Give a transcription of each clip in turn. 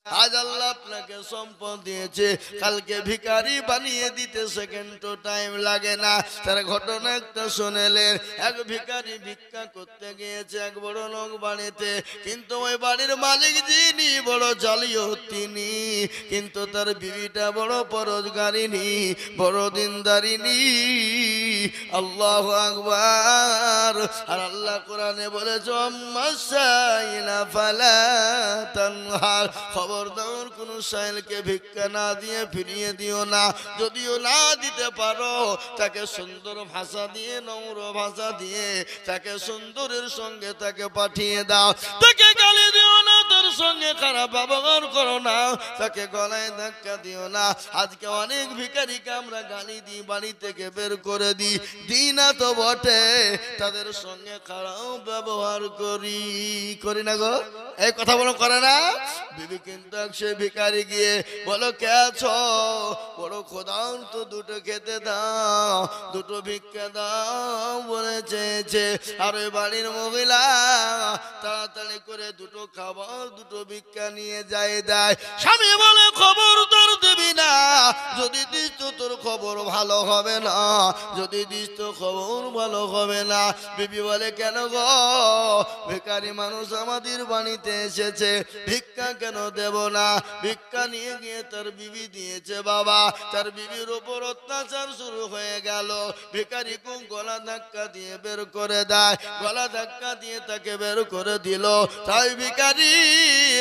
আজ আল্লাহ আপনাকে সম্পদ দিয়েছে, কালকে ভিখারি বানিয়ে দিতে সেকেন্ডও টাইম লাগে না। তার ঘটনা একটা শুনেলেন, এক ভিখারি ভিক্ষা করতে গিয়েছে এক বড় লোক বাড়িতে, কিন্তু ওই বাড়ির মালিক যিনি বড় জালিও তিনি, কিন্তু তার বিবিটা বড় পরোজগারিনী, বড় দিনদারিনী। আল্লাহু আকবার। আর আল্লাহ কোরআনে বলেছে আম্মাসাইলা ফালা তানহার, খবরদার কোন সাইলকে ভিক্ষা না দিয়ে ফিরিয়ে দিও না। যদিও না দিতে পারো, তাকে সুন্দর ভাষা দিয়ে, নম্র ভাষা দিয়ে, তাকে সুন্দরের সঙ্গে তাকে পাঠিয়ে দাও। তাকে গালি দিও না, তার সঙ্গে খারাপ ব্যবহার করো না, তাকে গলায় ধাক্কা দিও না। আজকে অনেক ভিখারিকে আমরা গালি দিই, বাড়ি থেকে বের করে দিই, দিই না তো বটে, তাদের সঙ্গে খারাপ ব্যবহার করি না গো? এই কথা বলো, করে না? বিবি কিন্তু সে ভিখারি গিয়ে বলো, কে আছো? বড় ক্ষুধার্ত, দুটো খেতে দাও, দুটো ভিক্ষা দাও বলে চেয়েছে। আর ওই বাড়ির মহিলা তাড়াতাড়ি করে দুটো খাবার, দুটো ভিক্ষা নিয়ে যায় দেয়। স্বামী বলে, খবর তোর দিবি না, যদি দিস তো তোর খবর ভালো হবে না, যদি দিস তো খবর ভালো হবে না। বিবি বলে, কেন গো? ভিখারি মানুষ আমাদের বাড়িতে এসেছে, ভিক্ষা কেন দেব না? ভিক্ষা নিয়ে গিয়ে তার বিবি দিয়েছে বাবা, তার বিবির উপর অত্যাচার শুরু হয়ে গেল। ভিখারি কোন গলা ধাক্কা দিয়ে বের করে দেয়, গলা ধাক্কা দিয়ে তাকে বের করে দিল। তাই ভিখারি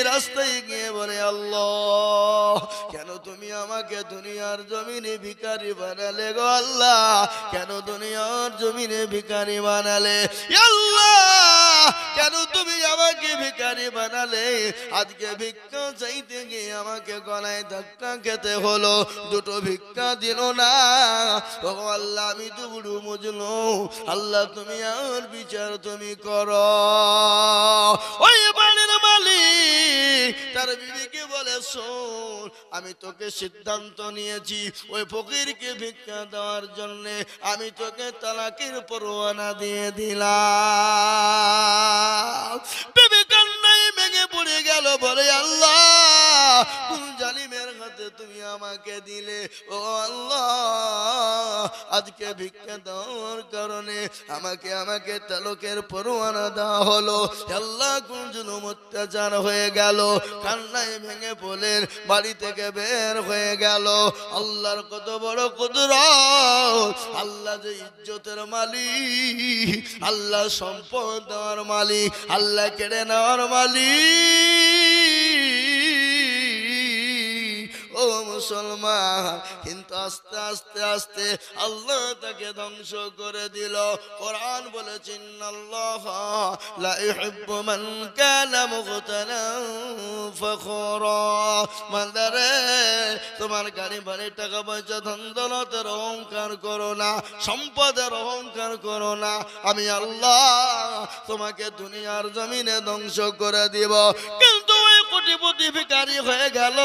রাস্তায় গিয়ে বলে, আল্লাহ কেন তুমি আমাকে দুনিয়ার জমিনে ভিখারি বানালে গো আল্লাহ? কেন দুনিয়ার জমিনে ভিখারি বানালে? আল্লাহ কেন তুমি আমাকে ভিখারি বানালে? আজকে ভিক্ষা চাইতে গিয়ে আমাকে গলায় ধাক্কা খেতে হলো, দুটো ভিক্ষা দিল না। ও আল্লাহ, আমি তো বুড়ো মজনু, আল্লাহ তুমি আর বিচার তুমি করো। ওই বাড়ির মালিক তার বিবিকে বলে, শোন, আমি তোকে সিদ্ধান্ত নিয়েছি, ওই ফকিরকে ভিক্ষা দেওয়ার জন্য আমি তোকে তালাকের পরোয়ানা দিয়ে দিলাম। বিবি কান্নায় ভেঙে পড়ে গেল, বলে, আল্লাহ কোন জালিমের হাতে তুমি আমাকে দিলে? ও আল্লাহ, আজকে ভিক্ষা দেওয়ার কারণে আমাকে তালাকের পরোয়ানা দেওয়া হলো। আল্লাহ কোন জুলুম অত্যাচার হয়ে গেল। কান্নায় ভেঙে পড়লেন, বাড়ি থেকে বের হয়ে গেল। আল্লাহর কত বড় কুদরত! আল্লাহ যে ইজ্জতের মালিক, আল্লাহ সম্পদ দেওয়ার মালিক, আল্লাহ কেড়ে নেওয়ার মালিক। ও মুসলমান, কিন্তু আস্তে আস্তে আস্তে আল্লাহ তাকে ধ্বংস করে দিল। কোরআন বলেছে, ইন্নাল্লাহা লা ইউহিব্বু মান কানা মুখতালান ফখুরা। বান্দারে, তোমার গাড়ি বাড়ি, টাকা পয়সা, ধন দৌলতের অহংকার করো না, সম্পদের অহংকার করো না। আমি আল্লাহ তোমাকে দুনিয়ার জমিনে ধ্বংস করে দিব। কিন্তু ওই কোটিপতি ভিখারি হয়ে গেল,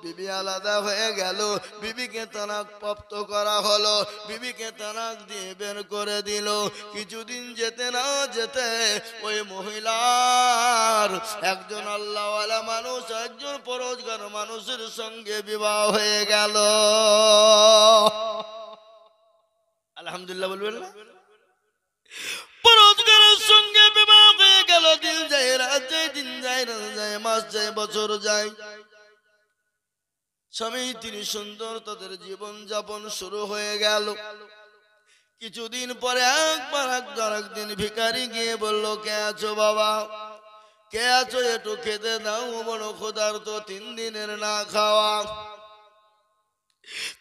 বিবি আলাদা হয়ে গেল, বিবিকে তালাক প্রাপ্ত করা হলো, বিবিকে তালাক দিয়ে বের করে দিল। কিছুদিন যেতে না যেতে ওই মহিলার একজন আল্লাহওয়ালা মানুষ, একজন পরোজগার মানুষের সঙ্গে বিবাহ হয়ে গেল। আলহামদুলিল্লাহ বলবেন না? পরোজগারের সঙ্গে বিবাহ হয়ে গেল। দিন যায়, রাত যায়, দিন যায়, রাত যায়, মাস যায়, বছর যায়। স্বামী তিনি সুন্দর, তাদের জীবন যাপন শুরু হয়ে গেল। কিছুদিন পরে একদিন ভিখারি গিয়ে বলল, কে আছো বাবা? কে আছো? একটু খেতে দাও, বড় ক্ষুধার্ত, 3 দিনের না খাওয়া,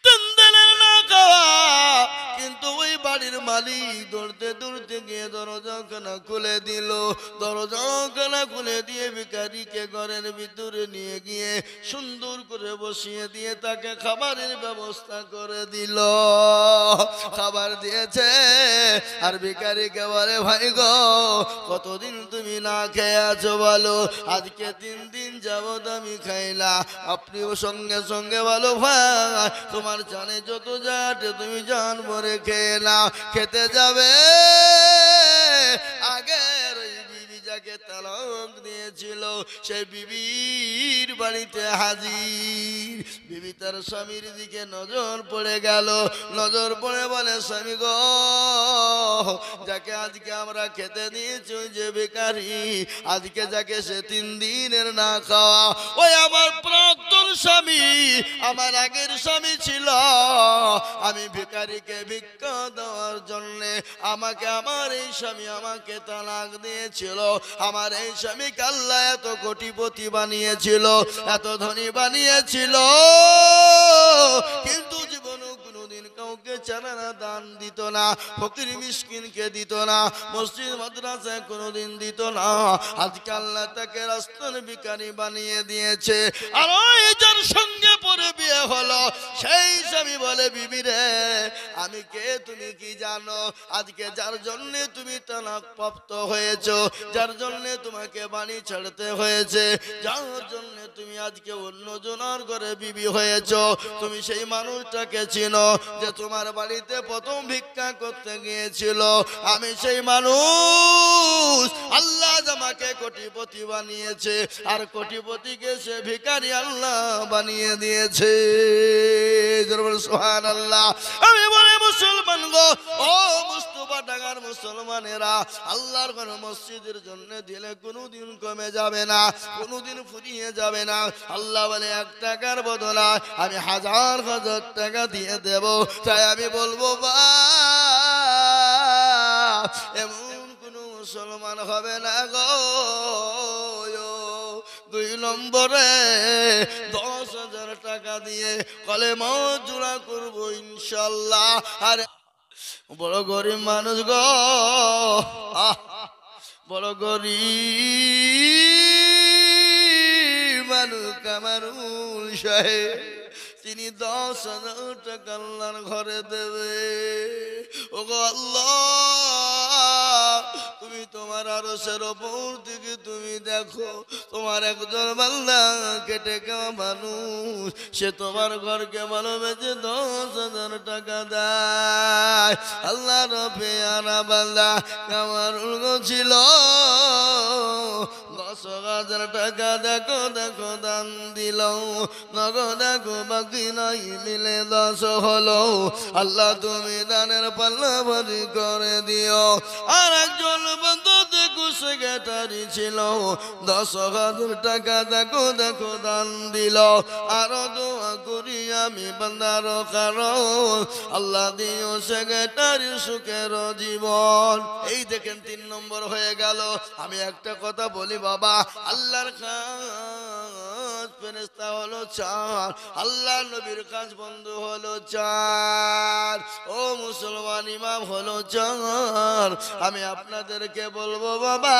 3 দিনের না খাওয়া। কিন্তু ওই বাড়ির মালিক দৌড়তে দৌড়তে গিয়ে দরজাখানা খুলে দিল। দরজাখানা খুলে দিয়ে ভিখারিকে ঘরের ভিতরে নিয়ে গিয়ে সুন্দর করে বসিয়ে দিয়ে তাকে খাবারের ব্যবস্থা করে দিল। খাবার দিয়েছে, আর ভিখারিকে বলে, ভাই গো, কতদিন তুমি না খেয়ে আছো বলো? আজকে 3 দিন যাবত আমি খাইলা। আপনিও সঙ্গে সঙ্গে বলো, ভাই তোমার জানে যত যাটে তুমি জান ভরে খেয়ে না। খেতে যাবে, আগের ওই বিবি যা যাকে তালাক দিয়েছিল সেই বিবির বাড়িতে হাজির। বিবি তার স্বামীর দিকে নজর পড়ে গেল, নজর পড়ে বলে, স্বামী গো, যাকে আজকে আমরা খেতে দিয়েছি ওই যে ভিখারি, আজকে যাকে সে 3 দিনের না খাওয়া, ওই আমার প্রাক্তন স্বামী, আমার আগের স্বামী ছিল। আমি ভিখারিকে ভিক্ষা দেওয়ার জন্য আমাকে আমার এই স্বামী আমাকে তালাক দিয়েছিল। আমার এই স্বামীকে আল্লাহ এত কোটিপতি বানিয়েছিল, এত ধনী বানিয়েছিল, কিন্তু জীবনে কোনোদিন কাউকে চারানা দান দিত না, ফকির মিসকিনকে দিত না, মসজিদ মাদ্রাসায় কোনোদিন দিত না। আজকে আল্লাহ তাকে রাস্তার ভিখারি বানিয়ে দিয়েছে। আর ওই যার সঙ্গে পরে বিয়ে হলো সেই স্বামী বলে, বিবি রে, আমি কে তুমি কি জানো? আজকে যার জন্য তুমি তালাক প্রাপ্ত হয়েছো, যার জন্য তোমাকে বাড়ি ছাড়তে হয়েছে, যার জন্য তুমি আজকে অন্য জনের ঘরে বিবি হয়েছো, তুমি সেই মানুষটাকে চিনো যে তোমার বাড়িতে প্রথম ভিক্ষা করতে গিয়েছিল? আমি সেই মানুষ। আল্লাহ আমাকে কোটিপতি বানিয়েছে, আর কোটিপতিকে সে ভিখারি আল্লাহ বানিয়ে দিয়েছে। সুবহানাল্লাহ। আমি বলি মুসলমান গো, ও মুস্তাফা ঢাকার মুসলমানেরা, আল্লাহর ঘর মসজিদের জন্য দিলে কোনোদিন কমে যাবে না, কোনোদিন ফুরিয়ে যাবে না। আল্লাহ বলে 1 টাকার বদলে আমি 1000 টাকা দিয়ে দেব। তাই আমি বলবো, বা এমন কোন মুসলমান হবে না গো 2 নম্বরে 10,000 টাকা দিয়ে কলেমা জোড়া করবো ইনশাল্লাহ। আর বড় গরিব মানুষ গো, বড় গরিব মানুষ কামারুল সাহেব, তিনি 10,000 টাকা আল্লাহর ঘরে দেবে। ও গো আল্লাহ, তুমি তোমার আরশের ওপর থেকে তুমি দেখো, তোমার একজন বান্দা কেটে খাওয়া মানুষ, সে তোমার ঘরকে ভালোবেসে 10,000 টাকা দেয়। আল্লাহ রবে আনা বান্দা কামারুল গো ছিল, 10,000 টাকা দেখো দেখো দান দিল, নগদ দেখো বাকি নাই মিলে 10 হলো। আল্লাহ তুমি দানের পাল্লা ভারী করে দিও। আর একজন বন্ধু দেখো সেক্রেটারি ছিল, 10,000 টাকা দেখো দেখো দান দিল। আরো দোয়া করি আমি বান্দার কারণ, আল্লাহ দিও সেক্রেটারি সুখের জীবন। এই দেখেন 3 নম্বর হয়ে গেল। আমি একটা কথা বলি বাবা, আল্লাহর কাজ ফেরেশতা হলো 4, আল্লাহ নবীর কাজ বন্ধু হলো 4, ও মুসলমান ইমাম হলো 4। আমি আপনাদেরকে বলবো বাবা,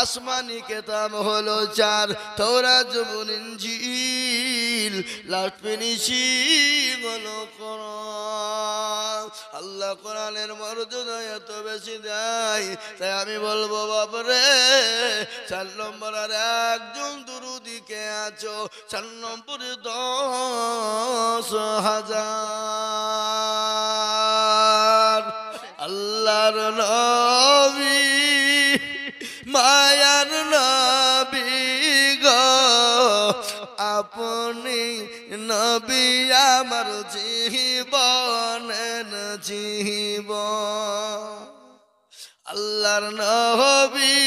আসমানি কিতাব হলো 4, তাওরাত জবুর ইনজিল, লাস্ট ফিনিশিং হলো কোরআন। আল্লাহ কোরআনের মর্যাদা এত বেশি দেয়, তাই আমি বলবো বাবারে, 4 নম্বর আর একজন দুরুদিকে আছো, 4 নম্বরে 10,000। আল্লাহর নবী মায়ার নবী গো, আপনি নবী আমার জীবনের জীবন। আল্লাহর নবী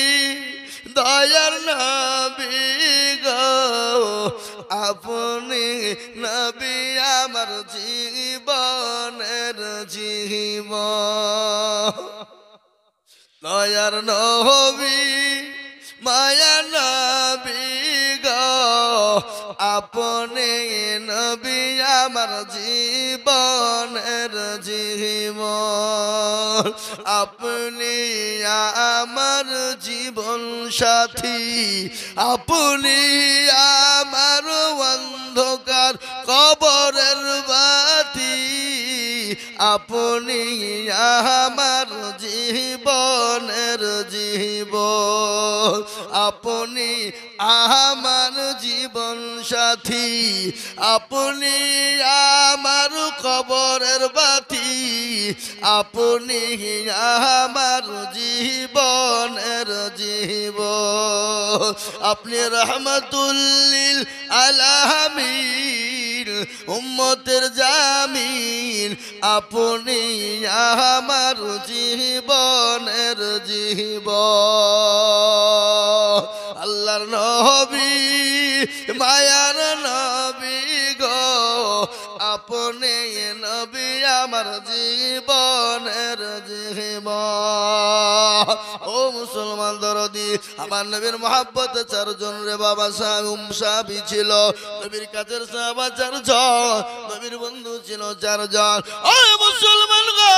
দয়ার নবী গো, আপনি নবী আমার জীবনের জীবন। দয়ার নবী মায়ার নবী গো, আপনি নবী আমার জীবনের জীবন। আপনি আমার জীবন সাথী, আপনি আমার অন্ধকার কবরের বাতি, আপনি আমার জীবনের জীবন, আপনি আমার জীবন সাথী, আপনি আমার কবরের বাতি, আপনি আমার জীবনের জীবন, আপনি রহমতুল্লিল আলামিন উম্মতের জামিন, আপনি আমার জীবনের জীবন। আল্লাহর নবী মায়ার নবী গো, আপনি নবী আমার জীবনের জীবন। ও মুসলমান দরদি, আমার নবীর মহব্বতে চারজন রে বাবা সাহাবী ছিল, নবীর কাছের সাহাবা চারজন, নবীর বন্ধু ছিল চারজন। ও মুসলমান গো,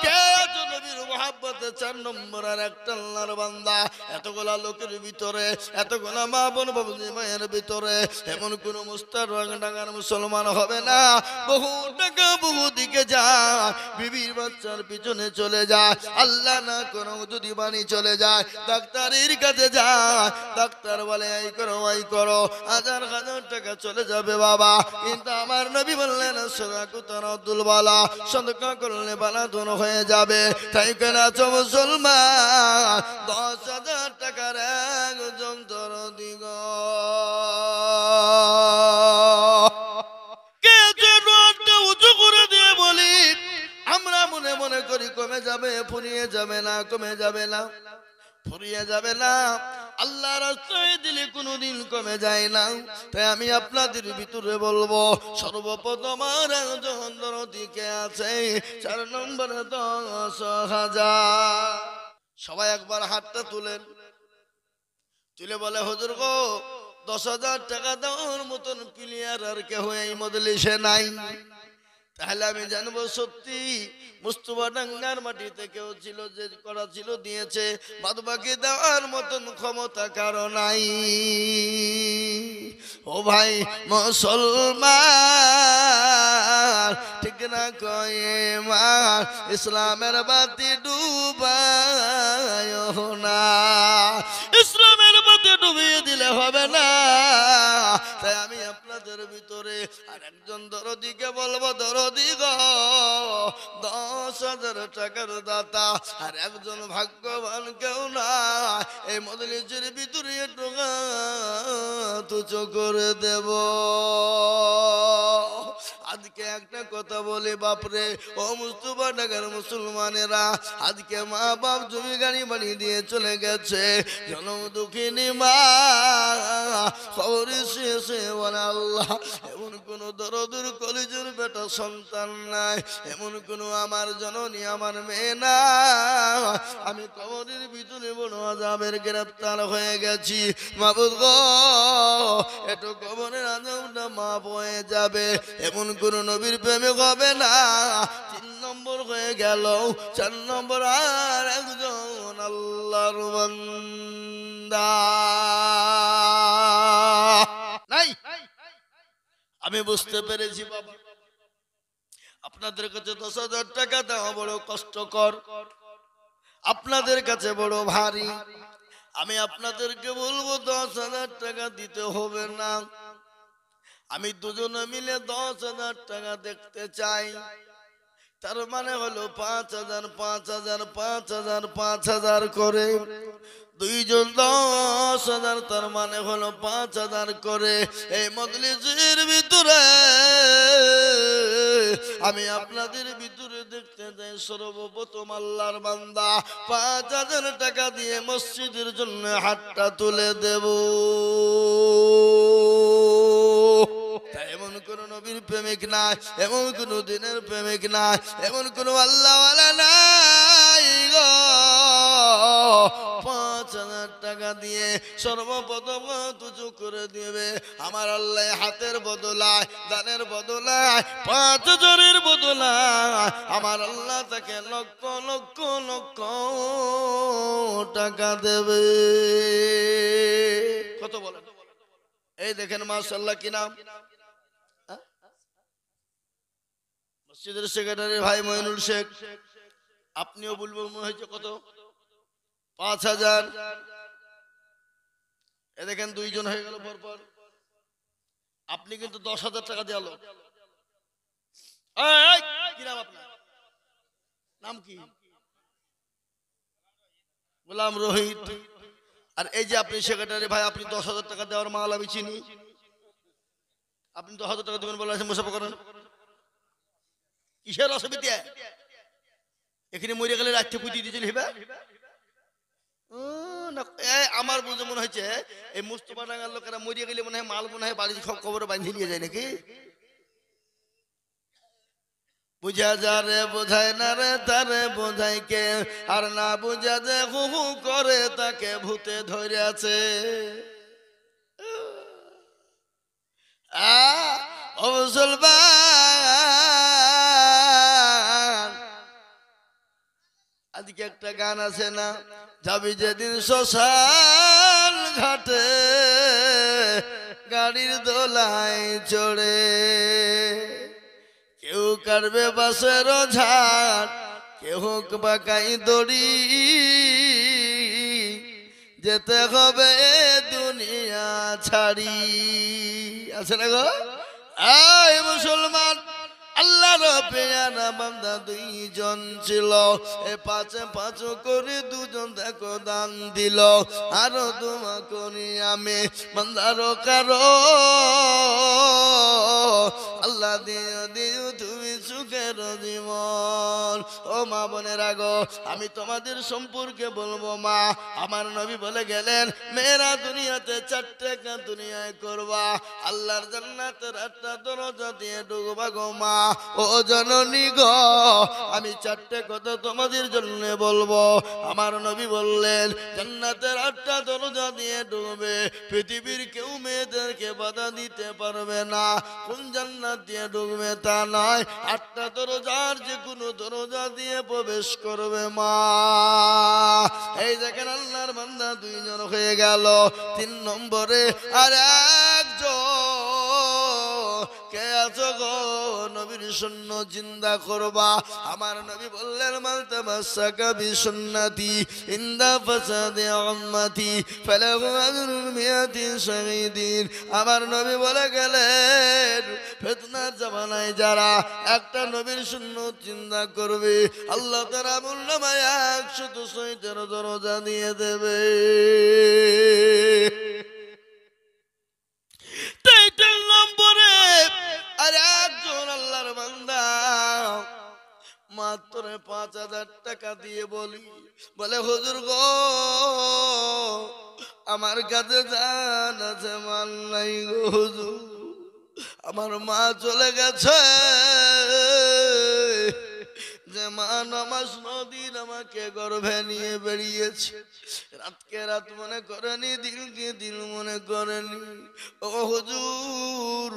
কে আছো নবীর মহব্বতে 4 নম্বর আর একটা আল্লাহর বান্দা? এতগুলা লোকের ভিতরে, এতগুলা মা বোন বাবুজি মায়ের ভিতরে এমন কোন মুস্তার ডাঙ্গার মুসলমান হবে না। বহু টাকা বহু দিকে যায়, বিবির বাচ্চার পিছনে চলে যায়, আল্লাহ না কোনো যদি বাণী চলে যায়, ডাক্তারের কাছে যায়, ডাক্তার বলে এই করো এই করো, 1000 টাকা চলে যাবে বাবা। কিন্তু আমার নবী বললেন সাদাকাতুন আব্দুল-বালা, সাদাকা করলে বালাদুন হয়ে যাবে। তাই কেন আছো মুসলমান, 10,000 টাকার একজন দরদি গো, কে যেন একটা উঁচু করে দিয়ে বলি, আমরা মনে মনে করি কমে যাবে, ফুরিয়ে যাবে না, কমে যাবে না, ফুরিয়ে যাবে না। আল্লাহ রাস্তায় দিলে কোনোদিন কমে যায় না। তাই আমি আপনাদের ভিতরে বলবো, সর্বপ্রথম আর একজন দরদিকে আছে, 4 নম্বরে 10,000। সবাই একবার হাতটা তুলেন, তুলে বলে হুজুর গো 10,000 টাকা দেওয়ার মতন প্লেয়ার আর কেউ এই মজলিসে নাই। তাহলে আমি জানবো সত্যি মুস্তফা ডাঙ্গার মাটিতে কেউ ছিল, যে করা ছিল দিয়েছে, বাদ বাকি দেওয়ার মতন ক্ষমতা কারো নাই। ও ভাই মুসলমান, ঠিক না কয়ে মা, ইসলামের বাতি ডুবায় না, ইসলামের বাতি ডুবিয়ে দিলে হবে না। তাই আমি আপনাদের ভিতরে আর একজন দরদিকে বলবো, দরদি গো 10,000 টাকার দাতা আর একজন ভাগ্যবান কেউ না, এই মজলিসের ভিতরে একটু তুচো করে দেব। আজকে একটা কথা বলি বাপরে, ও মুস্তফা ঢাকার মুসলমানেরা, আজকে মা বাপ জমি গাড়ি বানিয়ে দিয়ে চলে গেছে, জনম দুঃখিনী মা খবর শেষে বলে আল্লাহ এমন কোন দরদুর কলিজের বেটা সন্তান নাই, এমন কোন আমার জননী আমার মেয়ে না, আমি কবরের ভিতরে বড় আযাবের গ্রেফতার হয়ে গেছি। মাবুদ গো, একটু কবরের আযাবটা মাফ হয়ে যাবে, এমন কোন নবীর প্রেমে হবে না। 3 নম্বর হয়ে গেল, 4 নম্বর আর একজন আল্লাহর বান্দা নাই। আমি বুঝতে পেরেছি বাবা, আপনাদের কাছে 10,000 টাকা দেওয়া বড় কষ্টকর, আপনাদের কাছে বড় ভারী। আমি আপনাদেরকে বলবো 10,000 টাকা দিতে হবে না, আমি দুজনে মিলে 10,000 টাকা দেখতে চাই। তার মানে হলো 5,000 5,000 5,000 5,000 করে, দুইজন 10,000, তার মানে হলো 5,000 করে। এই মজলিসের ভিতরে আমি আপনাদের ভিতরে দেখতে যাই, সর্বপ্রথম আল্লাহর বান্দা 5,000 টাকা দিয়ে মসজিদের জন্য হাতটা তুলে দেব। এমন কোন নবীর প্রেমিক নাই, এমন কোন দিনের প্রেমিক নাই, এমন কোন আল্লাহওয়ালা নাই গো 5,000 টাকা দিয়ে সর্বপ্রথম তুজু করে দিবে আমার আল্লাহ। হাতের বদলায়, দানের বদলায়, 5,000-এর বদলায় আমার আল্লাহ তাকে লক্ষ লক্ষ লক্ষ টাকা দেবে। কত বলেন? এই দেখেন মাশাআল্লাহ, কি নাম? মসজিদের সেক্রেটারি ভাই মইনুল শেখ, আপনিও বলবেন মনে হয়েছে কত, 5,000। এ দেখেন দুইজন হয়ে গেল পরপর। আপনি কিন্তু 10,000 টাকা দেওয়া লোক। কি নাম আপনার? নাম কি? গোলাম রোহিত। আর এই যে আপনি সেক্রেটারি ভাই, আপনি 10,000 টাকা দেওয়ার মাল আমি চিনি। আপনি 10,000 টাকা দেবেন বলে মুসাফা করেন, কিসের অসুবিধা? এখানে মরে গেলে রাত্রে পুঁতি দিয়েছিল হিবা। আমার বুঝে মনে হচ্ছে এই মুস্তফা ডাঙ্গার লোকেরা মরিয়ে গেলে মনে হয় মাল মনে হয় বাড়ির সব খবর বাঁধিয়ে নিয়ে যায় নাকি। বুঝা যা রে বোঝায় না রে তারে বোঝাই কে, আর না বুঝা যে হু হু করে তাকে ভূতে ধরে আছে। ও মুসলমান, আজকে একটা গান আছে না, যাবি যেদিন শ্মশান ঘাটে গাড়ির দোলায় চড়ে, কেউ কাটবে বাঁশের ঝাড়, কেউ বাঁকাই দড়ি, যেতে হবে দুনিয়া ছাড়ি। আছে না গো? আয় মুসলমান, আল্লাহর পেয়ারা বান্দা দুইজন ছিল, এ পাঁচে পাঁচ করে দুজন দেখো দান দিল, আরো তোমা করি আমি বান্দার কারো, আল্লাহ দিও দিও তুমি সুখের জীবন। ও মা বোনের আগো, আমি তোমাদের সম্পর্কে বলবো মা, আমার নবী বলে গেলেন মেয়েরা দুনিয়াতে 4টে কাজ দুনিয়ায় করবা, আল্লাহর জান্নাতের 8টা দরজা দিয়ে ঢুকবা গো মা। ও জননী গো, আমি 4টে কথা তোমাদের জন্য বলবো। আমার নবী বললেন জান্নাতের 8টা দরজা দিয়ে ঢুকবে, পৃথিবীর কেউ মেয়েদেরকে বাধা দিতে পারবে না। কোন জান্নাত দিয়ে ঢুকবে তা নয়, 8টা দরজার যে কোনো দরজা দিয়ে প্রবেশ করবে মা। এই দেখেন আল্লাহর বান্দা দুইজন হয়ে গেল। 3 নম্বরে আর একজন কে আছো গো, নবীর সুন্নাত জিন্দা করবা। আমার নবী বললেন মান তামাসসাকা বিসুন্নতি ইনদা ফাসাদি উম্মতি ফালাহু আজরুন মিয়াতি শাহীদিন। আমার নবী বলে গেলেন ফিতনার জামানায় যারা একটা নবীর সুন্নাত জিন্দা করবে, আল্লাহ তাআলা আমলনামায় 106 দরজা দিয়ে দেবে। 3 নম্বরে আর একজন আল্লাহর বান্দা মাত্র 5,000 টাকা দিয়ে বলে হুজুর গো, আমার কাছে জান আছে মাল নাই গো হুজুর, আমার মা চলে গেছে, যে মা নামাজ নদীর আমাকে গর্ভে নিয়ে বেরিয়েছে, রাতকে রাত মনে করেনি, দিনকে দিন মনে করেনি। ও হুজুর,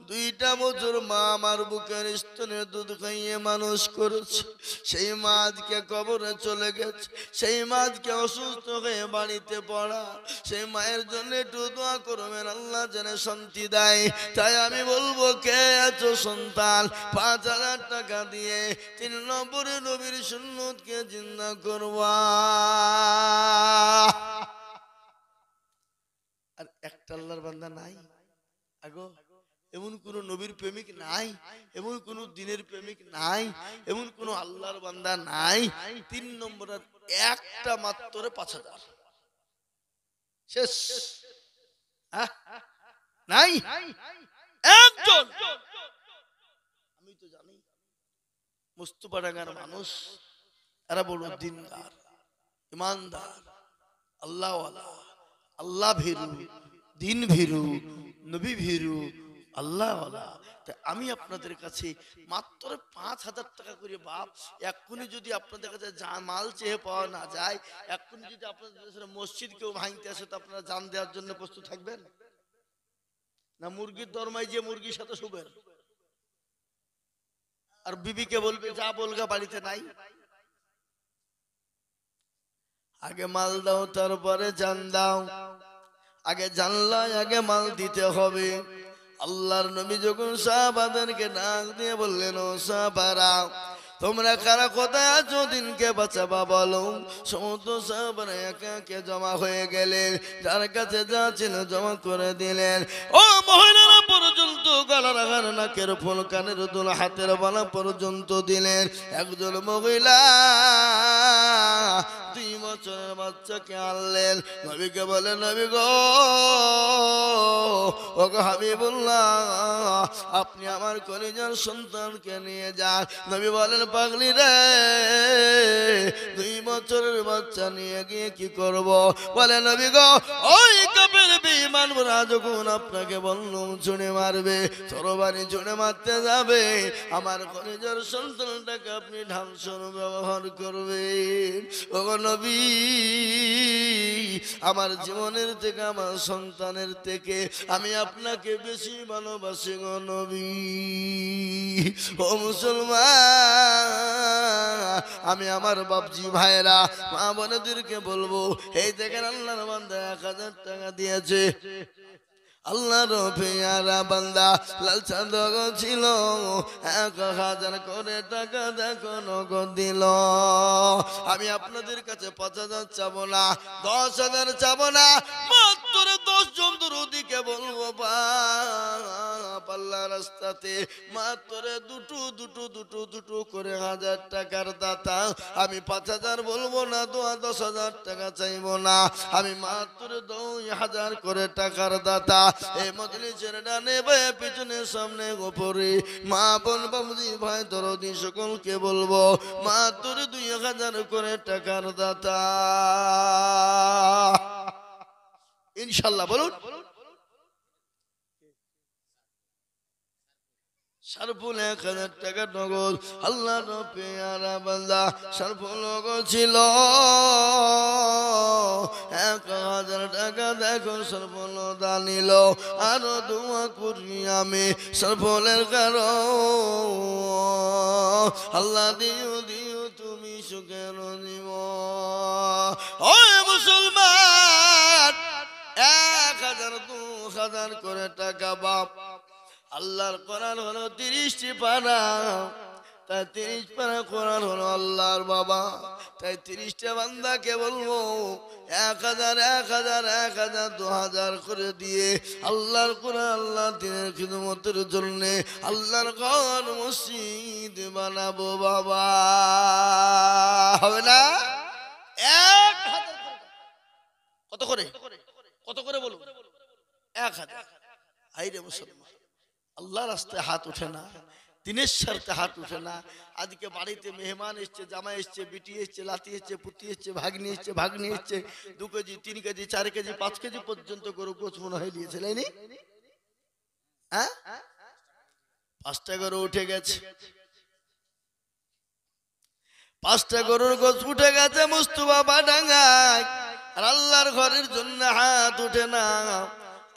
2টা বছর মা আমার বুকের স্তনের দুধ খাইয়ে মানুষ করেছে, সেই মা আজকে কবরে চলে গেছে, সেই মা আজকে অসুস্থ হয়ে বাড়িতে পড়া, সেই মায়ের জন্য একটু দোয়া করবেন, আল্লাহ যেন শান্তি দেয়। তাই আমি বলবো কে আছো সন্তান, 5,000 টাকা দিয়ে 3 নম্বরে নবীর সুন্নতকে জিন্দা করবা। আর একটা আল্লাহর বান্দা নাই আগো, এমন কোন নবীর প্রেমিক নাই, এমন কোন দিনের প্রেমিক নাই, এমন কোন আল্লাহর বান্দা নাই। 3 নম্বরের একটা মাত্র 5,000 শেষ। নাই একজন। আমি তো জানি মুস্তফা ডাঙ্গার মানুষ এরা বড় দিনদার, ইমানদার, আল্লাহওয়ালা, আল্লাহ ভীরু, দিন ভীরু, নবী ভীরু, আল্লাহওয়ালা। তাই আমি আপনাদের কাছে মাত্র 5,000 টাকা করে বাপ, এক্ষুনি যদি আপনাদের কাছে মাল চেয়ে পাওয়া না যায়, এক্ষুনি যদি আপনাদের মসজিদ কেউ ভাঙতে আসে, তো আপনারা জান দেওয়ার জন্য প্রস্তুত থাকবেন না? মুরগির দরমায় যে মুরগির সাথে শুবেন, আর বিবিকে বলবে যা বলগা বাড়িতে নাই। আগে মাল দাও তারপরে জান দাও, আগে জানলা আগে মাল দিতে হবে। আল্লাহর নবী যখন সাহাবাদেরকে ডাক দিয়ে বললেন, ও সাহাবারা, তোমরা কারা কোথায় আছো, দিনকে বাঁচাবা বলো। সমস্ত সাহাবারা একে একে জমা হয়ে গেলেন, যার কাছে যা ছিল জমা করে দিলেন। ও মহিলারা পর্যন্ত গলার হার, নাকের ফুল, কানের দুল, হাতের বালা পর্যন্ত দিলেন। একজন মহিলা 2 বছরের বাচ্চাকে আনলেন, নবীকে বলে, নবী গো, ও গো হাবিবুল্লাহ, আপনি আমার কলিজার সন্তানকে নিয়ে যান। নবী বলেন, পাগলি রে, 2 বছরের বাচ্চা নিয়ে গিয়ে কি করব? বলে, নবী গো, ওই কাফের বেঈমানরা যখন আপনাকে বললুম ছুঁড়ে মারবে, তরবারি ছুঁড়ে মারতে যাবে, আমার কলিজার সন্তানটাকে আপনি ধ্বংসের ব্যবহার করবেন। ও গো নবী, আমার জীবনের থেকে, আমার সন্তানের থেকে আমি আপনাকে বেশি ভালোবাসি গো নবী। ও মুসলমান, আমি আমার বাপজি ভাইরা, মা বোনেদেরকে বলবো, এই দেখেন আল্লাহর বান্দা 1000 টাকা দিয়েছে। আল্লাহর পেয়ারা বান্দা লাল চাঁদ ছিল, 1000 করে টাকা দেখো নগদ দিল। আমি আপনাদের কাছে 5000 চাবো না, 10,000 চাবো না, মাত্র 10 জন দরদিকে বলবো, পাল্লা রাস্তাতে মাত্র দুটো করে 1000 টাকার দাতা। আমি 5000 বলবো না, 10,000 টাকা চাইবো না, আমি মাত্র 2000 করে টাকার দাতা। এই মজলিসের ডানে বায়ে পিছনে সামনে উপরে মা বোন বাবুজি ভাই দরদি সকলকে বলবো, মাত্র 2000 করে টাকার দাতা ইনশাআল্লাহ বলুন। সারফুল 1000 টাকা নগদ। আল্লাহর পেয়ারা বান্দা সারফুল নগদ ছিল 1000 টাকা দেখো সারফুল দানিল। আরো দোয়া করি আমি সারফুলের কারণ, আল্লাহ দিও দিও তুমি সুখের জীবন। ও মুসলমান, 1000 2000 করে টাকা বাপ। আল্লাহর কোরআন হলো 30টি পারা, তাই 30 পারা কোরআন হলো আল্লাহর বাবা। তাই 30টা বান্দাকে বলবো 1000 1000 1000 2000 করে দিয়ে আল্লাহর কোরআন আল্লাহ দিনের খিদমতের জন্য আল্লাহর ঘর মসজিদ বানাবো বাবা। হবে না? 1000 কত করে? কত করে বলুন? 1000। আইরে মুসলমান, আল্লাহ রাস্তায় হাত ওঠে না, দিনের স্বার্থে হাত ওঠে না। আজকে বাড়িতে মেহমান এসছে, জামাই এসছে, বিটি এসছে, লাতি এসছে, পুতি এসছে, ভাগ্নি এসছে, ভাগ্নি এসছে, 2 কেজি 3 কেজি 4 কেজি 5 কেজি পর্যন্ত গরু গোছ মনে হয়ে দিয়েছে, লাইনি? হ্যাঁ, 5টা গরু উঠে গেছে, 5টা গরুর গোছ উঠে গেছে মুস্তফা ডাঙ্গায়। আর আল্লাহর ঘরের জন্য হাত উঠে না।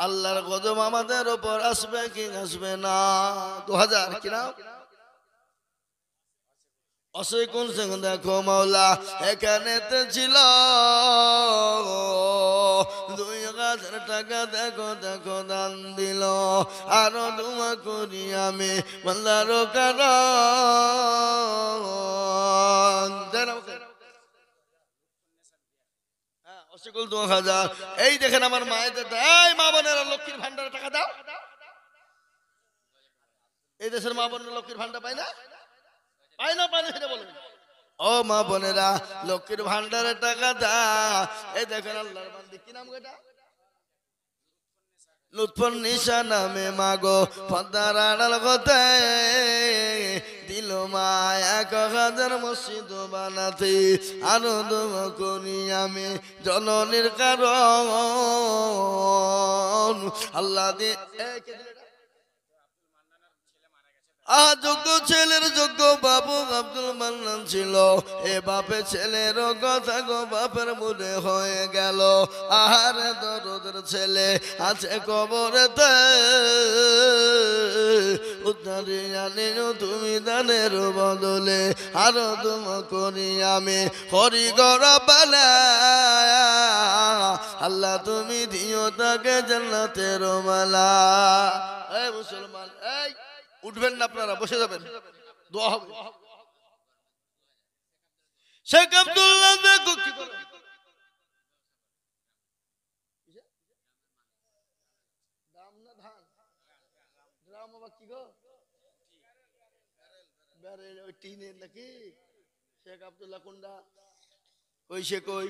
আল্লাহর গজব আমাদের উপর আসবে কি আসবে না? 2000 কিনা অসৈকুল সিং দেখো মাওলা এখানে ছিল 2000 টাকা দেখো দেখো দান দিল। আরো দোয়া করি আমি আল্লাহর কারণ। অসৈকুল 2000। এই দেখেন আমার মায়েদের, এই মা বোনেরা লক্ষ্মীর ভান্ডারে টাকা দাও। এই দেশের মা বোনেরা লক্ষ্মীর ভান্ডার পায় না? পায় না? পায় না সেটা বলেন। ও মা বোনেরা লক্ষ্মীর ভান্ডারে টাকা দাও। এই দেখেন আল্লাহর বান্দি, কি নাম এটা? লুৎফুন্নিসা নামে মাগো পদ্মার আড়াল হতে দিল মা 1000 মসজিদ বানাতে। আরো দোয়া করি আমি জননীর কারণ, আল্লাহ যোগ্য ছেলের যোগ্য বাবু আব্দুল মান্নান ছিল। এ বাপে ছেলের কথা গো বাপের মনে হয়ে গেল। আহারে দরদের ছেলে আছে কবরেতে, উদ্ধারে জানিও তুমি দানের বদলে, আরো তুম করি আমি হরি গরবানা। আল্লাহ তুমি দিও তাকে জান্নাতের মালা। এই মুসলমান, এই উঠবেন না আপনারা, বসে যাবেন, দোয়া হবে। শেখ আব্দুল্লাহ দেখো কি করে, দাম না ধান গ্রাম বাবা কি গো ব্যারেল ওই টিনের নাকি? শেখ আব্দুল্লাহ কোনটা? কই সে কই?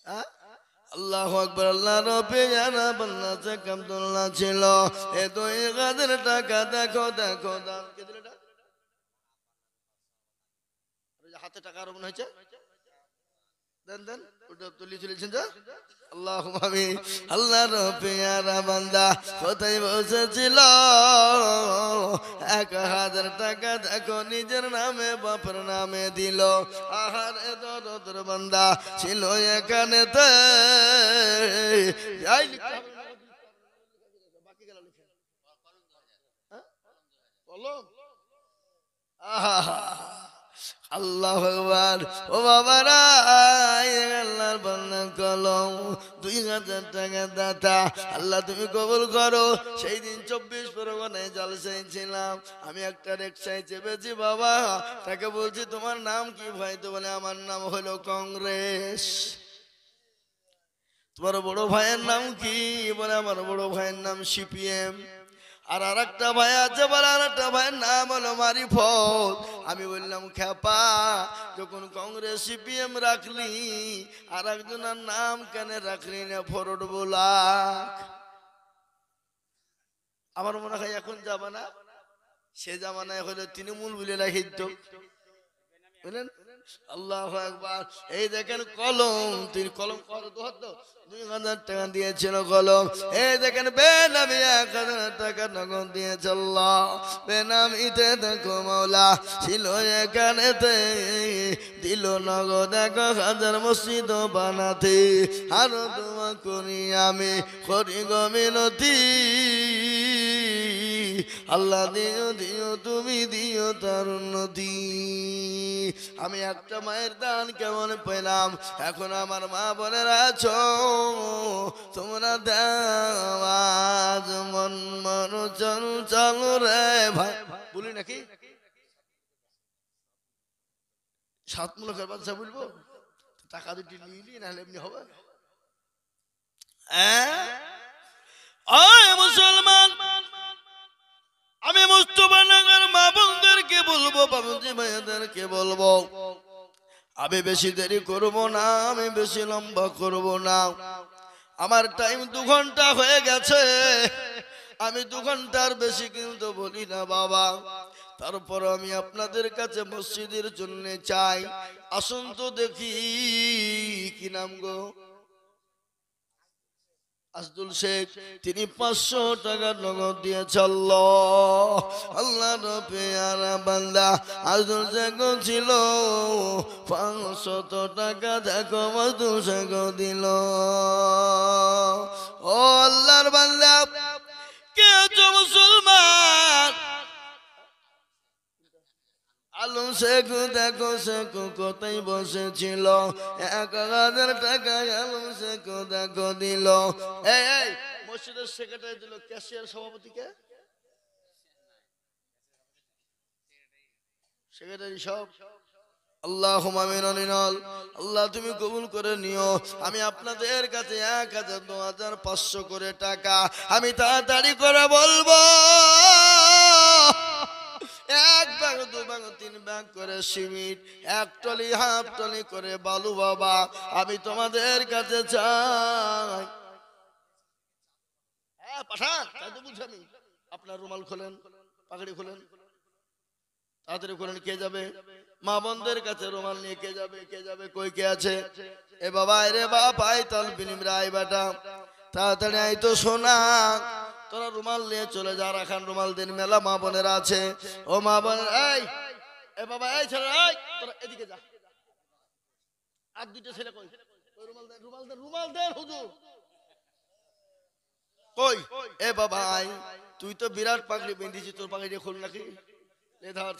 হ্যাঁ, আল্লাহু আকবার। আল্লাহ রবে জানা বান্না শেখ আব্দুল্লাহ ছিল। এ 2000 টাকা দেখো দেখো দাম কে দিল এটা? হাতে টাকা আর মনে হয়েছে, দেন দেন, ওটা তুলি চলেছেন যা। আল্লাহু আমিন। আল্লাহর পেয়ারা বান্দা কোথায় বসেছিল? 1000 টাকা দেখো নিজের নামে বাপের নামে দিল। আহারে দরদের বান্দা ছিল এখানেতে। যাই লিখতে হবে, বাকি গেল লিখে। হ্যাঁ কলম, আহা আল্লাহু আকবার। ও বাবারা, আল্লাহর বান্দা কলম 2000 টাকা দাতা, আল্লাহ তুমি কবুল করো। সেই দিন 24 পরগনায় জলসায় ছিলাম, আমি একটা রিকশায় চেপেছি বাবা, তাকে বলছি তোমার নাম কি ভাই? তো বলে আমার নাম হলো কংগ্রেস। তোমার বড় ভাইয়ের নাম কি? বলে আমার বড় ভাইয়ের নাম সিপিএম। আর আরেকটা ভাই আছে, বলে আরেকটা ভাইয়ের নাম হলো মারিফত। আমি বললাম খেপা, যখন কংগ্রেস সিপিএম রাখলি আর একজনের নাম কেন রাখলি না ফরড বোলাক? আমার মনে হয় এখন জামানা, সে জামানায় হলে তৃণমূল বলে রাখিত, বুঝলেন? আল্লাহু আকবার। এই দেখেন কলম, তিনি কলম কত 2000 টাকা দিয়েছিল কলম। এই দেখেন বেনামি 1000 টাকা নগদ দিয়েছে আল্লাহ। বেনামিতে দেখো মাওলা ছিল এখানেতে, দিল নগদ 1000 মসজিদ বানাতে। আরো দোয়া করি আমি করি গো মিনতি, আল্লাহ দিও দিও তুমি দিও তার উন্নতি। আমি একটা মায়ের দান কেমন পেলাম, এখন আমার মা বোনেরা আছো, তোমরা দেওয়াজ মন মন চল চল রে ভাই, বলি নাকি 7 মুলকের বাদশা বলবো? টাকা দুটি নিলি নাহলে এমনি হবে? মুসলমান, আমি মুস্তফা নগর মা বোনদেরকে বলবো, বাবুজি ভাইয়াদেরকে বলবো, আমি বেশি দেরি করব না, আমি বেশি লম্বা করব না। আমার টাইম 2 ঘন্টা হয়ে গেছে, আমি 2 ঘন্টার বেশি কিন্তু বলি না বাবা। তারপর আমি আপনাদের কাছে মসজিদের জন্য চাই, আসুন তো দেখি, কি নাম গো? আব্দুল শেখ, তিনি 500 টাকা নগদ দিয়েছে। আল্লাহর পেয়ারা বান্দা আব্দুল শেখ ছিল 500 টাকা দেখো আব্দুল শেখ দিল। ও আল্লাহর বান্দা, কে আছো মুসলমান? আলম শেখ দেখো, শেখ কোথায় বসেছিল, 1000 টাকা আলম শেখ দেখো দিল। এই মসজিদের সেক্রেটারি দিল, ক্যাশিয়ার সভাপতিকে, সেক্রেটারি সব। আল্লাহুম্মা আমিন। আল্লাহ তুমি কবুল করে নিও। আমি আপনাদের কাছে 1000 2500 করে টাকা আমি তাড়াতাড়ি করে বলবো, 1 ব্যাগ 2 ব্যাগ 3 ব্যাগ করে সিমেন্ট, 1 টলি হাফ টলি করে বালু বাবা আমি তোমাদের কাছে চাই। হ্যাঁ পাঠান, তাই তো বুঝি আমি। আপনার রুমাল খোলেন, পাগড়ি খোলেন, তাড়াতাড়ি করেন। কে যাবে? মা বোনদের কাছে রুমাল নিয়ে কে যাবে? কে যাবে? কই কে আছে? এ বাবা, রে বাপ, আই তাল বিনিম রাই বেটা, তাড়াতাড়ি আই তো সোনা। তোরা রুমাল নিয়ে চলে যা, রাখান রুমাল দিন, মেলা মা বোনেরা আছে। ও মা বোনের, এই বাবা, এই ছেলে, এই তোরা এদিকে যা। আর দুইটা ছেলে কই? রুমাল দেন, রুমাল দেন, রুমাল দেন হুজুর কই? এ বাবা আই, তুই তো বিরাট পাগড়ি বেঁধেছিস, তোর পাগড়ি খুল নাকি?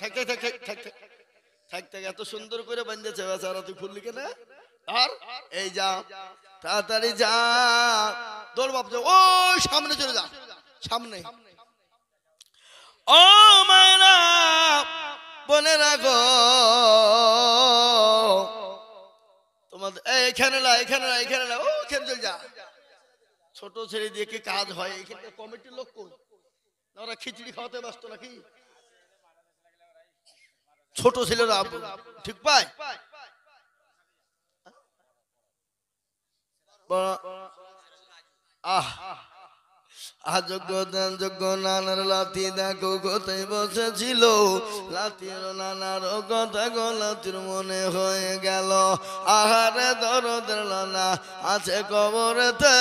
থাক থাক থাক থাক থাক থাক, এত সুন্দর করে বেঁধেছে বেচারা, তুই খুললি কেন? আর এই যা, তাড়াতাড়ি যা, দৌড় বাপ, ও সামনে চলে যা, সামনে। ও মায়েরা বোনেরা গো, তোমাদের এখানে না, এখানে না, এখানে না, ও এখানে চলে যা। ছোট ছেলে দিয়ে কি কাজ হয়? এখানে কমিটির লোক কই? ওরা খিচুড়ি খাওয়াতে ব্যস্ত নাকি? ছোট ছেলেরা ঠিক পায়? যোগ্য নানার লাতি দেখো কোথায় বসেছিল, লাতির নানার কথা গো লাতির মনে হয়ে গেল। আহারে দরদের নানা আছে কবরেতে,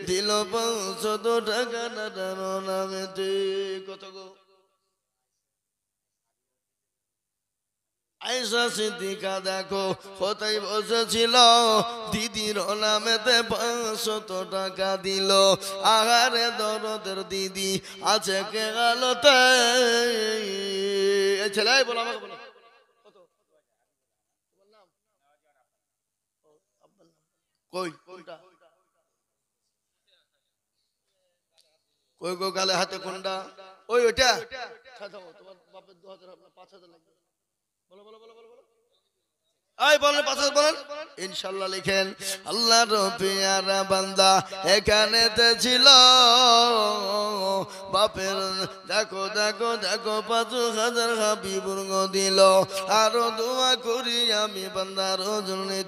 দিল 500 টাকা নানার নামেতে। কত গো? আয়েশা সিদ্দিকা দেখো কোথায় বসেছিল, দিদির নামেতে 500 টাকা দিল। আহারে দরদের দিদি আছে কে গালতে। এই ছেলে বলো, আমাকে বলো কই, কোনটা কই গো? গালে হাতে কোনটা? ওই ওইটা। তোমার বাপের 2000, 5000 লাগবে। বলো বলো বলো বলো বলো, এই বলেন 5000 বলেন। ইনশাআল্লাহ লিখেন, আল্লাহর পেয়ারা বান্দা এখানেতে ছিল, বাপের দেখো দেখো দেখো 5000 হাবিবুর দিল। আরো দোয়া করি আমি বান্দার জন্যে,